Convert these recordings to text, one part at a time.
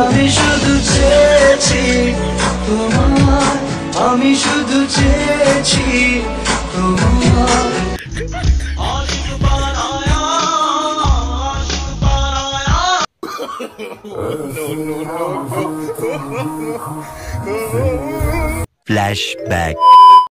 আমি শুধু চেয়েছি তোমার, আমি শুধু চেয়েছি তোমার। ফ্ল্যাশব্যাক।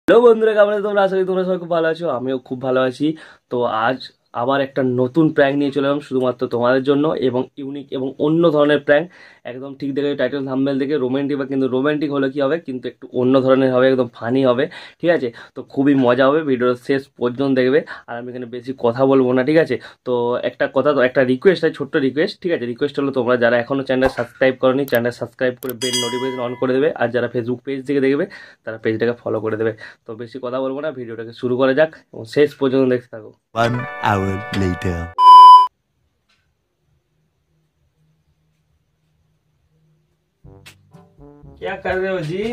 হ্যালো বন্ধুরা, কেমন আছো তোমরা? আশা করি তোমরা সবাই খুব ভালো আছো। আমিও খুব ভালো আছি। তো আজ আবার একটা নতুন প্র্যাঙ্ক নিয়ে চলে এলাম শুধুমাত্র তোমাদের জন্য, এবং ইউনিক এবং অন্য ধরনের প্র্যাঙ্ক। একদম ঠিক দেখে টাইটেল থাম্বনেল দেখে রোমান্টিক, বা কিন্তু রোমান্টিক হলে কি হবে, কিন্তু একটু অন্য ধরনের হবে, একদম ফানি হবে, ঠিক আছে? তো খুবই মজা হবে, ভিডিওর শেষ পর্যন্ত দেখবে। আর আমি এখানে বেশি কথা বলবো না, ঠিক আছে? তো একটা কথা, তো একটা রিকোয়েস্ট আছে, ছোট্ট রিকোয়েস্ট, ঠিক আছে? রিকোয়েস্ট হলো তোমরা যারা এখনও চ্যানেল সাবস্ক্রাইব করোনি, চ্যানেল সাবস্ক্রাইব করে বেল নোটিফিকেশন অন করে দেবে। আর যারা ফেসবুক পেজ থেকে দেখবে তারা পেজটাকে ফলো করে দেবে। তো বেশি কথা বলবো না, ভিডিওটাকে শুরু করা যাক এবং শেষ পর্যন্ত দেখতে থাকো। 1 hour later. क्या कर रहे हो जी?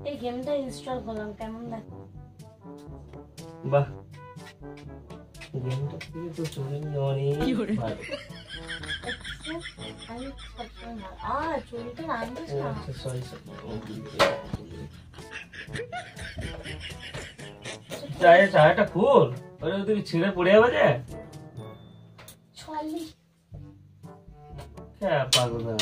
এই গেমটা ইনস্টল করলাম, কেমন দেখো? বাহ, গেমটা কি তো চলেনি অনেক ভালো। আমি সবসময় চুরিটা আনছিস না? আচ্ছা, সরি সরি। চায়টা খুল, ওরে ওদিকে ছিঁড়ে পড়ে যাবে যে। ছলি क्या पागल है?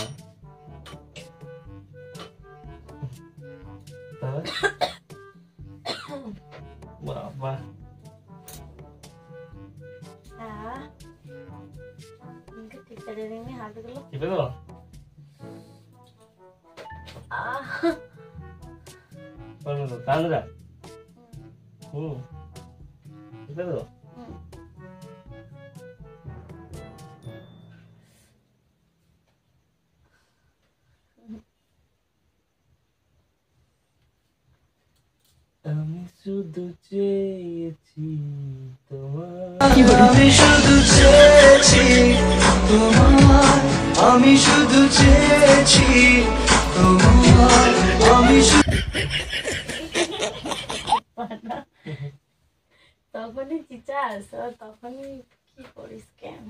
বাবা, ঠিক করে দিবি হাতগুলো। টিপে দাও। বলো তো, কান্দরা। টিপে দাও। আমি শুধু চেয়েছি তোমার, আমি শুধু চেয়েছি তোমার, আমি শুধু চেয়েছি তোমার, আমি তখনই চিচাস, তখনই কি করিস কেন?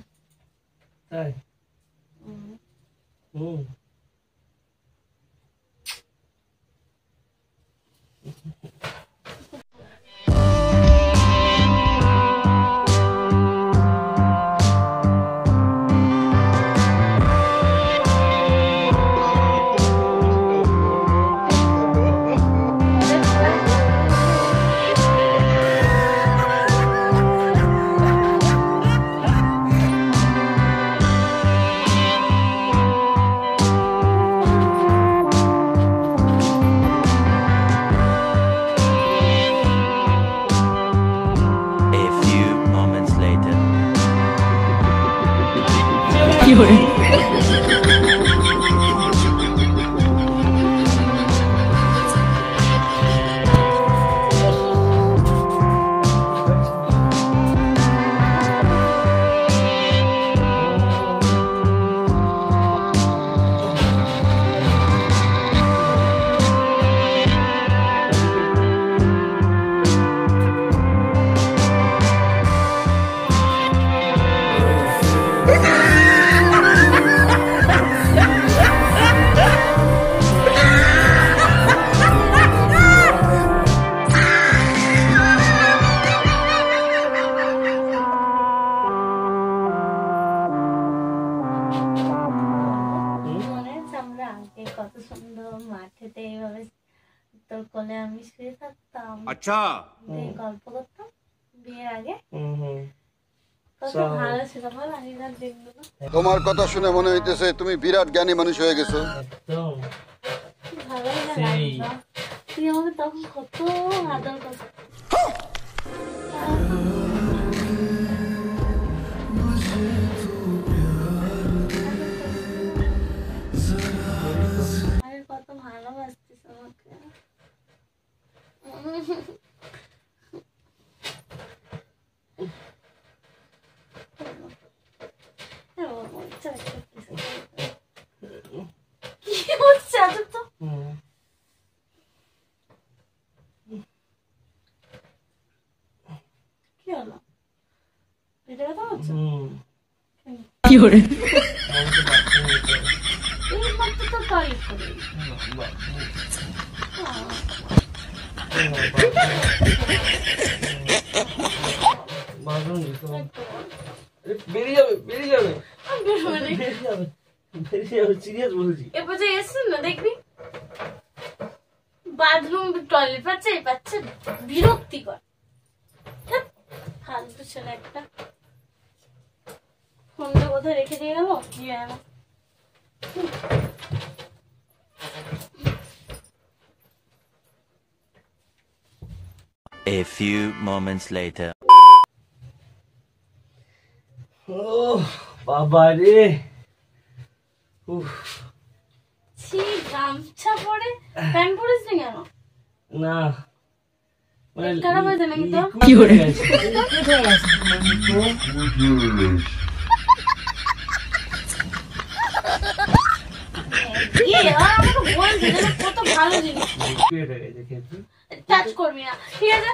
তাই? A few moments later. মনে আছে আমরা আগে কত সুন্দর মাঠেতে এইভাবে তোর কোলে আমি শুয়ে থাকতাম, আচ্ছা, দিয়ে গল্প করতাম বিয়ের আগে? হুম। কত ভালো ছিল বল আগেকার দিনগুলো। তোমার কথা শুনে মনে হইতেছে তুমি বিরাট জ্ঞানী মানুষ হয়ে গেছো। একদম কি ভালোই না সেই। লাগতো। তুই আমাকে তখন কত আদর করতি। আরে কত ভালোবাসতিস আমাকে। কি হচ্ছে আজব তো? কি হলো? পেটে ব্যথা হচ্ছে কি করে এই মাত্র তো টয়লেট করে বেরিয়ে যাবে বেরিয়ে যাবে বেরিয়ে যাবে সিরিয়াস বলছি এবার যে এসছেন না দেখবি বাথরুম টয়লেট পাচ্ছে বিরক্তিকর ফালতু ছেলে একটা ফোনটা কোথায় রেখে দিয়ে গেল কি জানো A few moments later. ও বাবা রে উফ ছি গামছা পরে প্যান্ট পরিস নি কেন না মানে খারাপ হয়েছে নাকি তো কি করে আমাকে বলছে কত ভালো জিনিস টাচ করবি না ঠিক আছে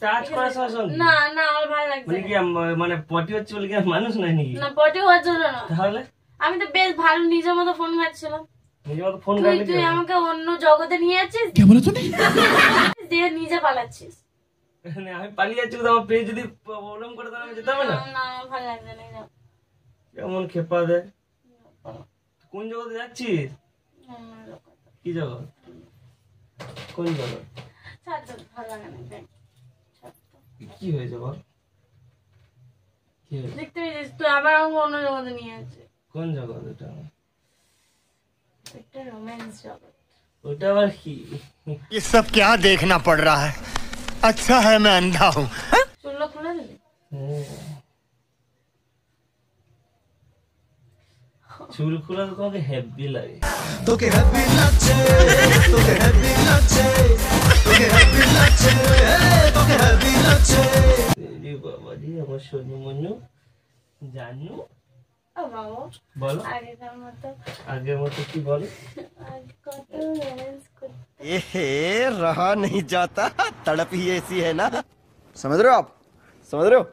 টাচ করার সঙ্গে না না আমার ভালো লাগছে মানে কি মানে পটি হচ্ছে বলে কি মানুষ নাই নাকি না পটি হওয়ার জন্য না তাহলে আমি তো বেশ ভালো নিজের মতো ফোন ঘাটছিলাম নিজের মতো ফোন তুই ঘাটলে তুই আমাকে অন্য জগতে নিয়ে যাচ্ছিস কে বলে তুমি দিয়ে নিজে পালাচ্ছিস আমি পালিয়ে যাচ্ছি তো আমার পেয়ে যদি প্রবলেম করে তাহলে আমি যেতে হবে না না আমার ভালো লাগছে না যাও। কেমন খেপা দেয় কোন জগতে যাচ্ছিস কি জগৎ কোন জগৎ ছাড় তো, ভালো লাগে না দেখ। ছাড় তো। কি হয়েছে বল কি হয়েছে দেখতে পেয়েছিস তুই আবার আমাকে অন্য জগতে নিয়ে যাচ্ছিস কোন জগৎ এটা একটা রোম্যান্স জগৎ ওটা আবার কি ये सब क्या देखना पड़ रहा है अच्छा है मैं अंधा हूँ চুলটা খুলে দিবি চুল খোলা তো তোমাকে হেভি লাগে তোকে হ্যাপি লাগছে তোকে হ্যাপি লাগছে তোকে হ্যাপি লাগছে তোকে হ্যাপি লাগছে রে বাবা রে আমার সোনু মনু জানু ও বাবা বলো আগেকার মতো আগের মতো কি বলো আগে কত রোম্যান্স করতে ये रहा नहीं जाता तड़प ही ऐसी है ना समझ रहे हो आप समझ रहे हो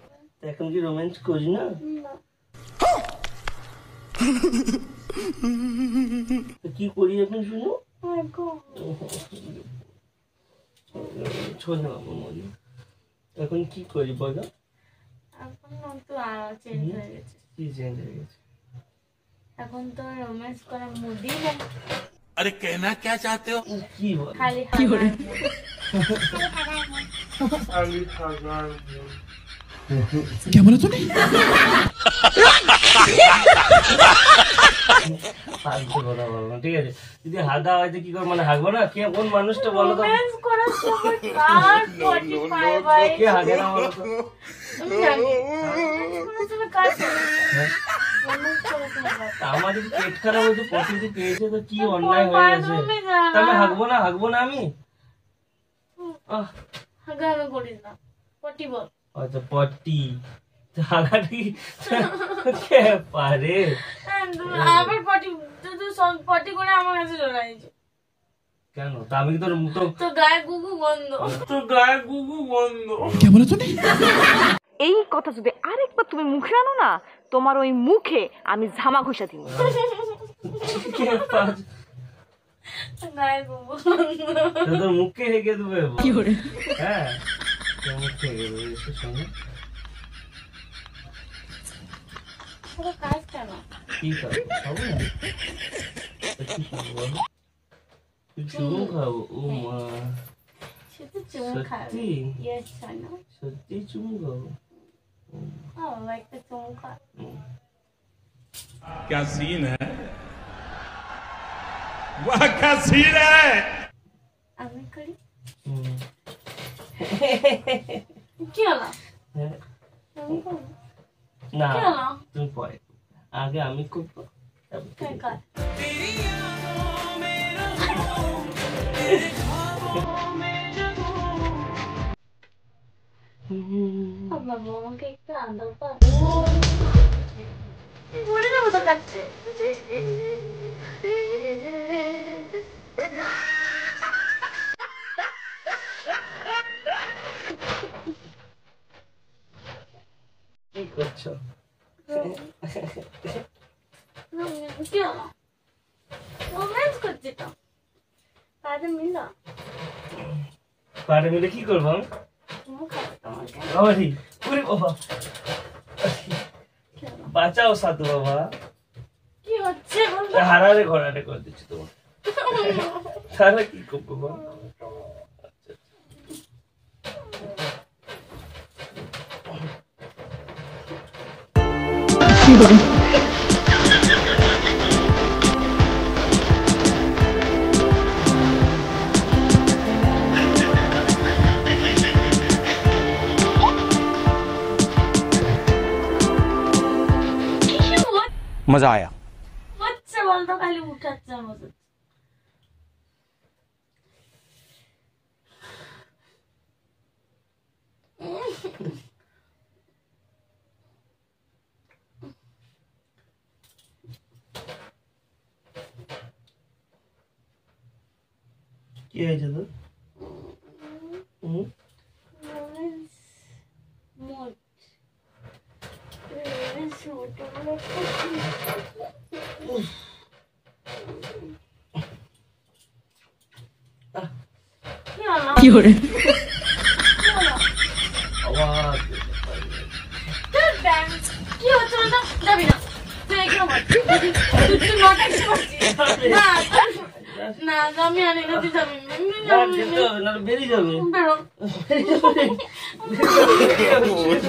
তো এখন কি রোম্যান্স করি না না তো কি করি এখন শুনো আগো শোনো আমার মনে এখন কি করি বলো এখন তো চেঞ্জ হয়ে গেছে কি চেঞ্জ হয়ে গেছে এখন তো রোম্যান্স করা মুডই নেই अरे कहना क्या चाहते हो কি বল খালি কি করে ফালতু কথা বলো না, ঠিক আছে যদি হাগা হয়তো কি করে মানে হাগবো না কে কোন মানুষটা বলো তো রোম্যান্স করার সময় কার 45 বাই কে হাগে না বলো তো আমি জানি রোম্যান্স করার সময় কার রোম্যান্স করার সময় কার তা আমার যদি পেট খারাপ হয়েছে পছন্দ পেয়েছে তো কি অন্যায় হয়ে গেছে তা আমি হাগবো না আমি আহ হাগা আমি করিস না পটি বল আচ্ছা পটি হাগাটা কি কে পারে আবার পটি তুই পটি করে আমার কাছে চলে আসছে কেন তা আমি কি তোর মুখটা তো গায়ে গুগু গন্ধ তোর গায়ে গুগু বন্ধ এই কথা যদি আরেকবার তুমি মুখে আনো না তোমার ওই মুখে আমি ঝামা ঘষা দিব কে পারে গায়ে গুগু তো তোর মুখে হেগে দেবে কি করে হ্যাঁ তোর মুখে হেগে দেবে এসে শোনো পুরো কাজ কেন কি খাবো খাবো না তো কি খাবো বলো তুই চুমু খাবো ও মা সে তো চুমু খাবে সত্যি ইয়েস জানো সত্যি চুমু খাবো একটা চুমু খা क्या सीन है वाह क्या सीन है আমি করি হুম। কি হলো হ্যাঁ, আমি করবো না কি হলো তুমি পরে আগে আমি করবো তারপর তুমি তুই কর বাবা আমাকে একটু আদর কর মরে যাবো তো কাটতে কি করছো? কি হলো? রোম্যান্স করছি তো। কাজে মিলো। পারে মিলে কি করবো আমি? তুমি খাবে তোমাকে। বাবারি, ওরে বাবা, বাঁচাও সাধু বাবা। কি হচ্ছে বলতো? হারারে ঘোরারে করে দিচ্ছি তোমার। তাহলে কি করবো বল? मजा आया। হচ্ছে বলতো খালি উঠাচ্ছে আমাদের। কি হয়েছে তোর? মোট কি হলো? আবার কি হচ্ছে বলতো? যাবি না তুই এখানে বল। তুই নটা এসে বলছিস না না আমি আনি না, তুই যাবি না। না, যেতে হবে, নাহলে বেরিয়ে যাবে। বেরো।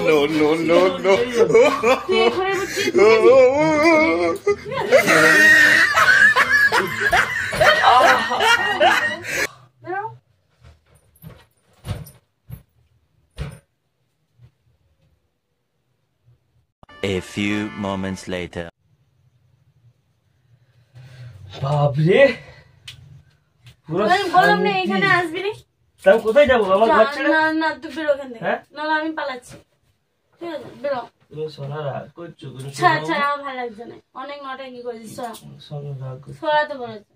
নো নো নো নো তুই এখানে বলছিস বেরো। A few moments later. বাপরে, পুরো আমি বললাম না শান্তি। এখানে আসবি না। তা আমি কোথায় যাবো আমার ঘর ছেড়ে? না না তুই বেরো ওখান থেকে। হ্যাঁ? নাহলে আমি পালাচ্ছি। ঠিক আছে বেরো। তুমি সোনা রাগ করছো, তুমি ছাড় ছাড়, আমার ভালো লাগছে না। অনেক নটাঙ্কি করেছিস। সরা সোনা রাগ করছো। সরাতে বলেছে।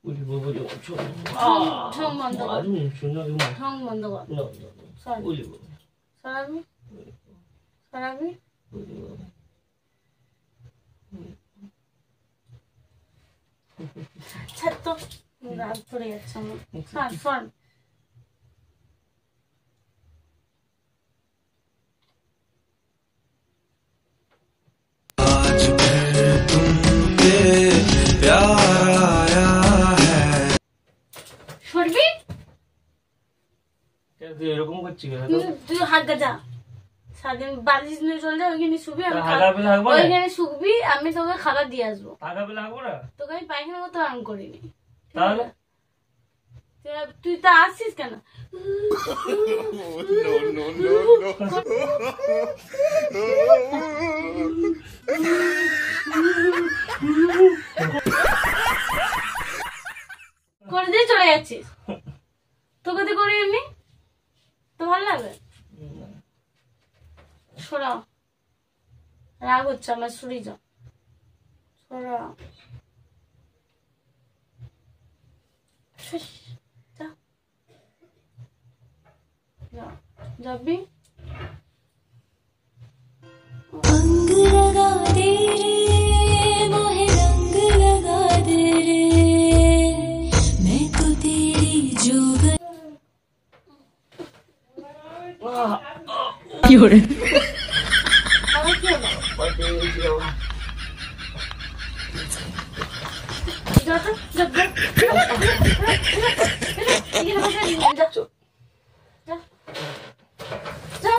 উলিবো বলে ঠং বন্ধ কর। শোনো ঠং বন্ধ কর। সর। উলিবো সরাবি সরাবি। ছাড় তো, রাগ পড়ে যাচ্ছে আমার। সর সর। সরবি? তুই এরকম করছিস কেন? তুই হাত গা। সারাদিন বালিশ নিয়ে চলে যা, ওইখানে শুবি। আমি হাগাবে লাগবো না? ওইখানে শুবি, আমি তোকে খাবার দিয়ে আসবো। হাগাবে লাগবো না? তোকে আমি পায়খানা মতো আরাম করিনি। তাহলে তুই তো আসছিস কেন? করে দিয়ে চলে যাচ্ছিস। তোকে তো করি এমনি, তো ভালো লাগবে। সরাও, রাগ হচ্ছে আমার। সরি যা, সরাও। যাবি? अंग लगा दे रे मोहे रंग लगा दे रे मैं तो तेरी जोगन কি করে? আমার কি হলো? যা তো, যা, যা, এখানে বসে আছিস, যা, যা, যা।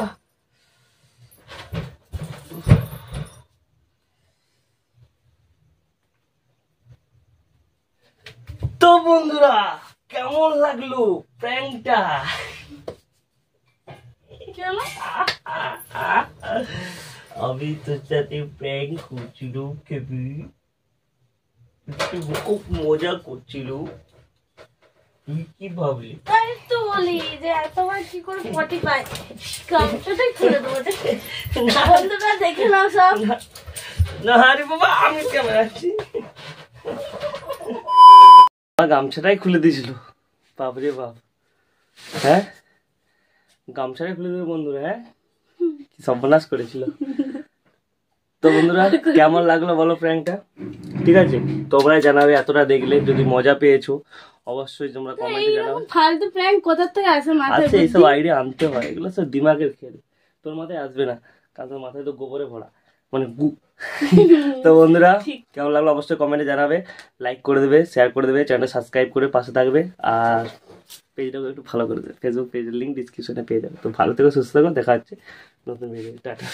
তো বন্ধুরা, কেমন লাগলো প্র্যাঙ্কটা? কি হলো? আমি তোর সাথে প্র্যাঙ্ক করছিল, কেবি খুব মজা করছিল। তুই কি ভাবলি? তাই তো বলি যে এতবার কি করে পটি পায়। গামছাটাই খুলে দেবো। বন্ধুরা দেখে নাও সব। না আরে বাবা, আমি কেমন আছি? আমার গামছাটাই খুলে দিয়েছিল। বাপরে বাপ। হ্যাঁ, গামছাটাই খুলে দেবে বন্ধুরা। হ্যাঁ, সর্বনাশ করেছিল। তো বন্ধুরা কেমন লাগলো বলো প্র্যাঙ্কটা? ঠিক আছে, তোমরা জানাবে এতটা দেখলে, যদি মজা পেয়েছো অবশ্যই তোমরা কমেন্টে জানাবে। ফালতু প্র্যাঙ্ক কোথা থেকে আসে মাথায়? আচ্ছা এইসব আইডিয়া আনতে হয়, এগুলো সব দিমাগের খেল, তোর মাথায় আসবে না, কারণ তোর মাথায় তো গোবরে ভরা, মানে গু। তো বন্ধুরা কেমন লাগলো অবশ্যই কমেন্টে জানাবে, লাইক করে দেবে, শেয়ার করে দেবে, চ্যানেলটা সাবস্ক্রাইব করে পাশে থাকবে, আর পেজটাকে একটু ফলো করে দেবে, ফেসবুক পেজের লিঙ্ক ডিসক্রিপশনে পেয়ে যাবে। তো ভালো থেকো, সুস্থ থেকো, দেখা হচ্ছে নতুন ভিডিও, টাটা।